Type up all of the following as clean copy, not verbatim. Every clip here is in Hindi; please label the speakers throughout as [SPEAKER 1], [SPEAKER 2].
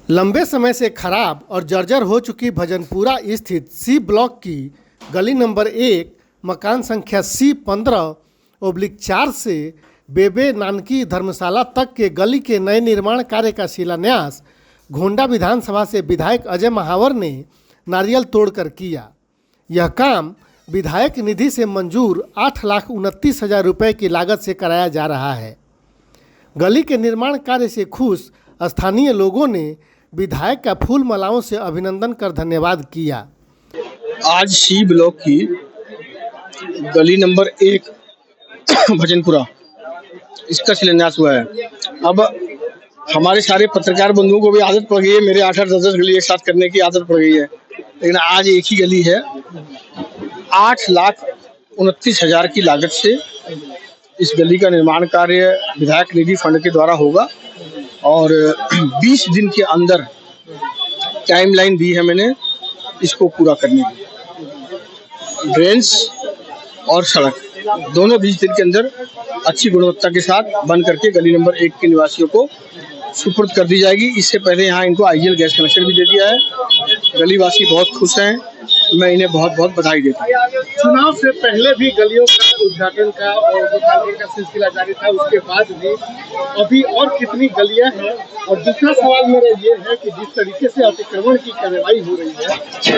[SPEAKER 1] लंबे समय से खराब और जर्जर हो चुकी भजनपुरा स्थित सी ब्लॉक की गली नंबर 1 मकान संख्या C15/4 से बेबे नानकी धर्मशाला तक के गली के नए निर्माण कार्य का शिलान्यास घोंडा विधानसभा से विधायक अजय महावर ने नारियल तोड़कर किया। यह काम विधायक निधि से मंजूर 8,29,000 रुपये की लागत से कराया जा रहा है। गली के निर्माण कार्य से खुश स्थानीय लोगों ने विधायक का फूल मालाओं से अभिनंदन कर धन्यवाद किया।
[SPEAKER 2] आज सी ब्लॉक की गली नंबर 1 भजनपुरा इसका शिलान्यास हुआ है। अब हमारे सारे पत्रकार बंधुओं को भी आदत पड़ गई है, मेरे 8-8, 10-10 गली एक साथ करने की आदत पड़ गई है, लेकिन आज एक ही गली है। 8,29,000 की लागत से इस गली का निर्माण कार्य विधायक निधि फंड के द्वारा होगा और 20 दिन के अंदर टाइमलाइन दी है मैंने इसको पूरा करने की। ड्रेन्स और सड़क दोनों 20 दिन के अंदर अच्छी गुणवत्ता के साथ बन करके गली नंबर 1 के निवासियों को सुपुर्द कर दी जाएगी। इससे पहले यहाँ इनको आईजीएल गैस कनेक्शन भी दे दिया है। गलीवासी बहुत खुश हैं, मैं इन्हें बहुत बहुत बधाई देता हूँ।
[SPEAKER 1] चुनाव से पहले भी गलियों का उद्घाटन का और उद्घाटन का सिलसिला जारी था, उसके बाद भी अभी और कितनी गलियां हैं? और दूसरा सवाल मेरा ये है कि जिस तरीके से अतिक्रमण की कार्रवाई हो रही है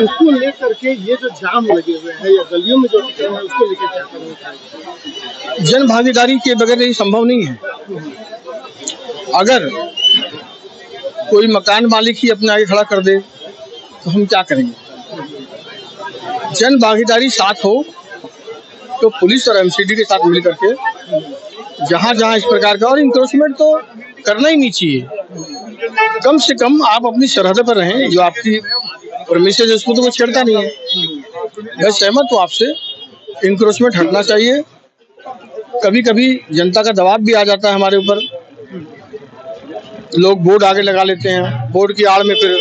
[SPEAKER 1] उसको लेकर के ये जो जाम लगे हुए हैं या गलियों में जो अतिक्रमण है उसको लेकर क्या कदम उठाएंगे?
[SPEAKER 2] जन भागीदारी के बगैर ये संभव नहीं है। अगर कोई मकान मालिक ही अपने आगे खड़ा कर दे तो हम क्या करेंगे? जन भागीदारी साथ हो तो पुलिस और एमसीडी के साथ मिल करके जहाँ जहाँ इस प्रकार का, और इंक्रोचमेंट तो करना ही नहीं चाहिए। कम से कम आप अपनी सरहद पर रहें, जो आपकी परमिशन है उसको तो कोई छेड़ता नहीं है। मैं सहमत हूँ आपसे, इंक्रोचमेंट हटना चाहिए। कभी कभी जनता का दबाव भी आ जाता है हमारे ऊपर, लोग बोर्ड आगे लगा लेते हैं, बोर्ड की आड़ में फिर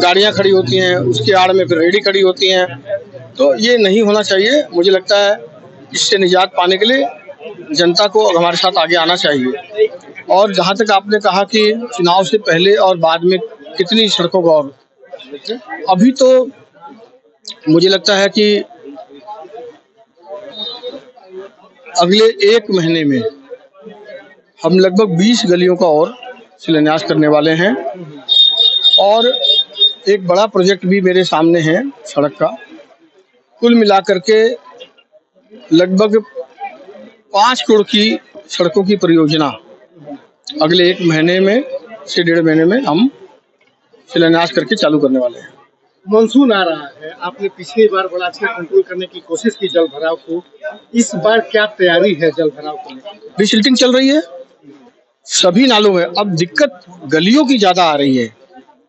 [SPEAKER 2] गाड़ियां खड़ी होती हैं, उसकी आड़ में फिर रेडी खड़ी होती हैं, तो ये नहीं होना चाहिए। मुझे लगता है इससे निजात पाने के लिए जनता को हमारे साथ आगे आना चाहिए। और जहाँ तक आपने कहा कि चुनाव से पहले और बाद में कितनी सड़कों का, और अभी तो मुझे लगता है कि अगले 1 महीने में हम लगभग 20 गलियों का और शिलान्यास करने वाले हैं। और एक बड़ा प्रोजेक्ट भी मेरे सामने है सड़क का। कुल मिलाकर के लगभग 5 करोड़ की सड़कों की परियोजना अगले 1 महीने में से 1.5 महीने में हम शिलान्यास करके चालू करने वाले हैं।
[SPEAKER 1] मानसून आ रहा है, आपने पिछली बार बड़ा अच्छा कंट्रोल करने की कोशिश की जल भराव को, इस बार क्या तैयारी है जल भराव को लेकर?
[SPEAKER 2] डिसिल्टिंग चल रही है सभी नालों में। अब दिक्कत गलियों की ज्यादा आ रही है,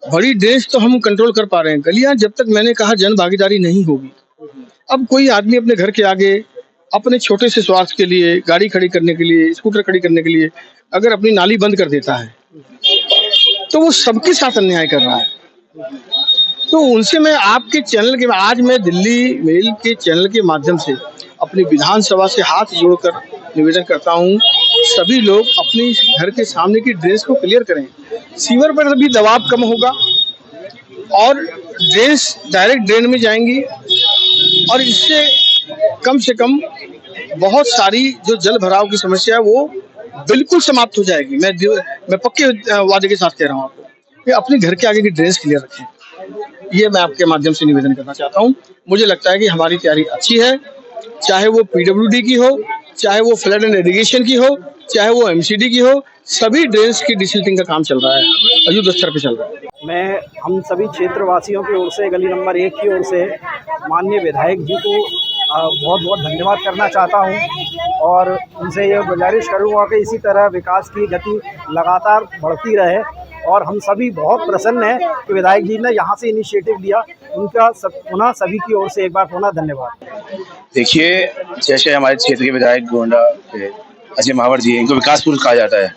[SPEAKER 2] बड़ी ड्रेनेज तो हम कंट्रोल कर पा रहे हैं। गलियां जब तक मैंने कहा जन भागीदारी नहीं होगी, अब कोई आदमी अपने घर के आगे अपने छोटे से स्वार्थ के लिए, गाड़ी खड़ी करने के लिए, स्कूटर खड़ी करने के लिए अगर अपनी नाली बंद कर देता है तो वो सबके साथ अन्याय कर रहा है। तो उनसे मैं आपके चैनल के, आज मैं दिल्ली मेल के चैनल के माध्यम से अपनी विधानसभा से हाथ जोड़कर निवेदन करता हूँ, सभी लोग अपनी घर के सामने की ड्रेनेज को क्लियर करें। सीवर पर भी दबाव कम होगा और ड्रेनेज डायरेक्ट ड्रेन में जाएंगी और इससे कम से कम बहुत सारी जो जल भराव की समस्या है वो बिल्कुल समाप्त हो जाएगी। मैं पक्के वादे के साथ कह रहा हूँ आपको कि अपने घर के आगे की ड्रेनेज क्लियर रखें। ये मैं आपके माध्यम से निवेदन करना चाहता हूँ। मुझे लगता है कि हमारी तैयारी अच्छी है, चाहे वो पीडब्ल्यूडी की हो, चाहे वो फ्लड एंड इरिगेशन की हो, चाहे वो एमसीडी की हो, सभी ड्रेन्स की डिसिल्टिंग का काम चल रहा है, युद्ध स्तर पे चल रहा है।
[SPEAKER 3] हम सभी क्षेत्रवासियों की ओर से, गली नंबर 1 की ओर से माननीय विधायक जी को बहुत बहुत धन्यवाद करना चाहता हूं और उनसे ये गुजारिश करूंगा कि इसी तरह विकास की गति लगातार बढ़ती रहे। और हम सभी बहुत प्रसन्न हैं कि विधायक जी ने यहाँ से इनिशिएटिव लिया। उनका पुनः सभी की ओर से एक बार पुनः धन्यवाद।
[SPEAKER 4] देखिए, जैसे हमारे क्षेत्र के विधायक गोंडा के अजय महावर जी, इनको विकास पुरुष कहा जाता है।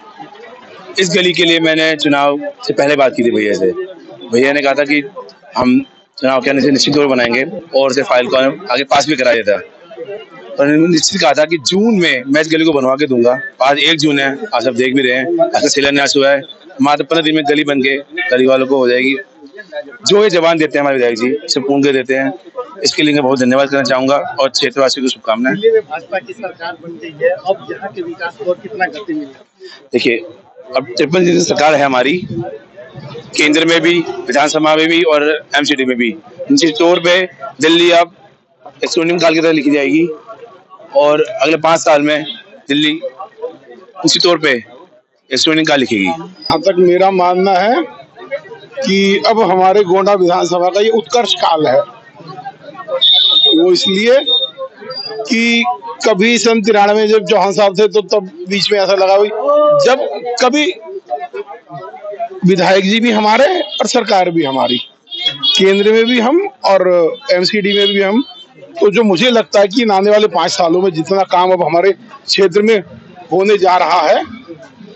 [SPEAKER 4] इस गली के लिए मैंने चुनाव से पहले बात की थी भैया से। भैया ने कहा था कि हम चुनाव के आने से निश्चित तौर बनाएंगे और से फाइल को आगे पास भी कराया था। और निश्चित कहा था कि जून में मैं इस गली को बनवा के दूंगा। आज 1 जून है, आप सब देख भी रहे हैं, आज शिलान्यास हुआ है मात्र 15 दिन में गली बन के गली वालों को हो जाएगी। जो ये जवान देते हैं हमारे विधायक जी, इसे पूर्ण के देते हैं, इसके लिए मैं बहुत धन्यवाद करना चाहूंगा और क्षेत्रवासियों को शुभकामनाएं।
[SPEAKER 5] दिल्ली में भाजपा की सरकार बन गई है, अब यहाँ के विकास को और कितना गति मिलेगा?
[SPEAKER 4] देखिए, अब 53 दिन से सरकार है हमारी, केंद्र में भी, विधानसभा में भी और एमसीडी में भी। निश्चित तौर पे दिल्ली अब एक स्वर्णिम काल की तरह लिखी जाएगी और अगले 5 साल में दिल्ली निश्चित तौर पे एक स्वर्णिम काल लिखेगी।
[SPEAKER 6] जहाँ तक मेरा मानना है कि अब हमारे गोंडा विधानसभा का ये उत्कर्ष काल है। वो इसलिए कि कभी सन 93 जब चौहान साहब थे तो तब बीच में ऐसा लगा हुई, जब कभी विधायक जी भी हमारे और सरकार भी हमारी, केंद्र में भी हम और एमसीडी में भी हम। तो जो मुझे लगता है कि आने वाले 5 सालों में जितना काम अब हमारे क्षेत्र में होने जा रहा है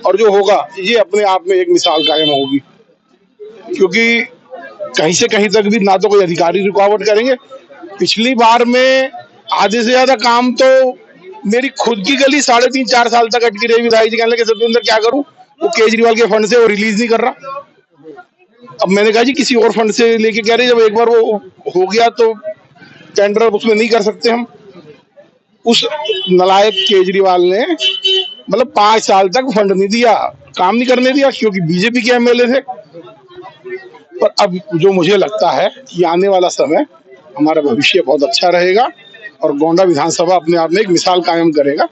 [SPEAKER 6] और जो होगा, ये अपने आप में एक मिसाल कायम होगी। क्योंकि कहीं से कहीं तक भी ना तो कोई अधिकारी रुकावट करेंगे। पिछली बार में आधे से ज्यादा काम तो मेरी खुद की गली 3.5-4 साल तक अटकी रही। विधायक जी कहने लगे सत्येंद्र क्या करूं, वो केजरीवाल के फंड से वो रिलीज नहीं कर रहा। अब मैंने कहा जी किसी और फंड से लेके कह रहे, जब एक बार वो हो गया तो टेंडर उसमें नहीं कर सकते हम। उस नालायक केजरीवाल ने मतलब 5 साल तक फंड नहीं दिया, काम नहीं करने दिया, क्योंकि बीजेपी के एमएलए थे। पर अब जो मुझे लगता है कि आने वाला समय हमारा भविष्य बहुत अच्छा रहेगा और गोंडा विधानसभा अपने आप में एक मिसाल कायम करेगा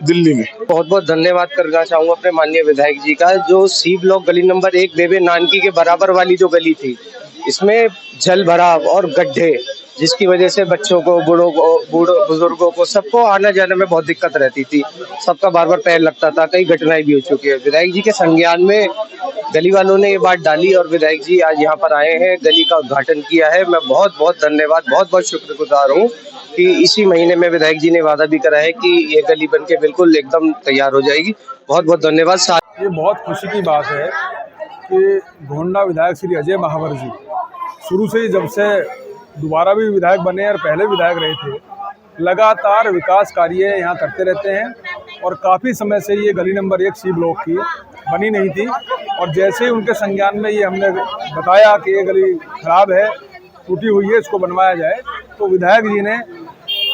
[SPEAKER 6] दिल्ली में।
[SPEAKER 7] बहुत बहुत धन्यवाद करना चाहूंगा अपने माननीय विधायक जी का। जो सी ब्लॉक गली नंबर 1 देवे नानकी के बराबर वाली जो गली थी, इसमें जल भराव और गड्ढे, जिसकी वजह से बच्चों को, बूढ़ों बुजुर्गों को, सबको आने जाने में बहुत दिक्कत रहती थी। सबका बार बार पैर लगता था, कई घटनाएं भी हो चुकी है। विधायक जी के संज्ञान में गली वालों ने ये बात डाली और विधायक जी आज यहाँ पर आए हैं, गली का उद्घाटन किया है। मैं बहुत बहुत धन्यवाद, बहुत बहुत शुक्रगुजार हूँ कि इसी महीने में विधायक जी ने वादा भी करा है कि ये गली बन के बिल्कुल एकदम तैयार हो जाएगी। बहुत बहुत धन्यवाद।
[SPEAKER 8] ये बहुत खुशी की बात है कि गोंडा विधायक श्री अजय महावर जी शुरू से ही, जब से दोबारा भी विधायक बने और पहले विधायक रहे थे, लगातार विकास कार्य यहाँ करते रहते हैं। और काफ़ी समय से ये गली नंबर 1 सी ब्लॉक की बनी नहीं थी और जैसे ही उनके संज्ञान में ये हमने बताया कि ये गली खराब है, टूटी हुई है, इसको बनवाया जाए, तो विधायक जी ने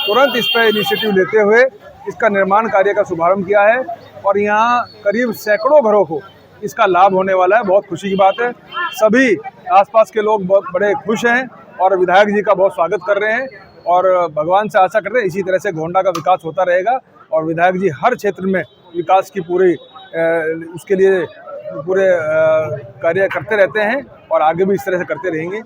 [SPEAKER 8] तुरंत इस पर इनिशिएटिव लेते हुए इसका निर्माण कार्य का शुभारंभ किया है और यहाँ करीब सैकड़ों घरों को इसका लाभ होने वाला है। बहुत खुशी की बात है। सभी आसपास के लोग बहुत बड़े खुश हैं और विधायक जी का बहुत स्वागत कर रहे हैं और भगवान से आशा करते हैं इसी तरह से गोंडा का विकास होता रहेगा और विधायक जी हर क्षेत्र में विकास की पूरी उसके लिए पूरे कार्य करते रहते हैं और आगे भी इस तरह से करते रहेंगे।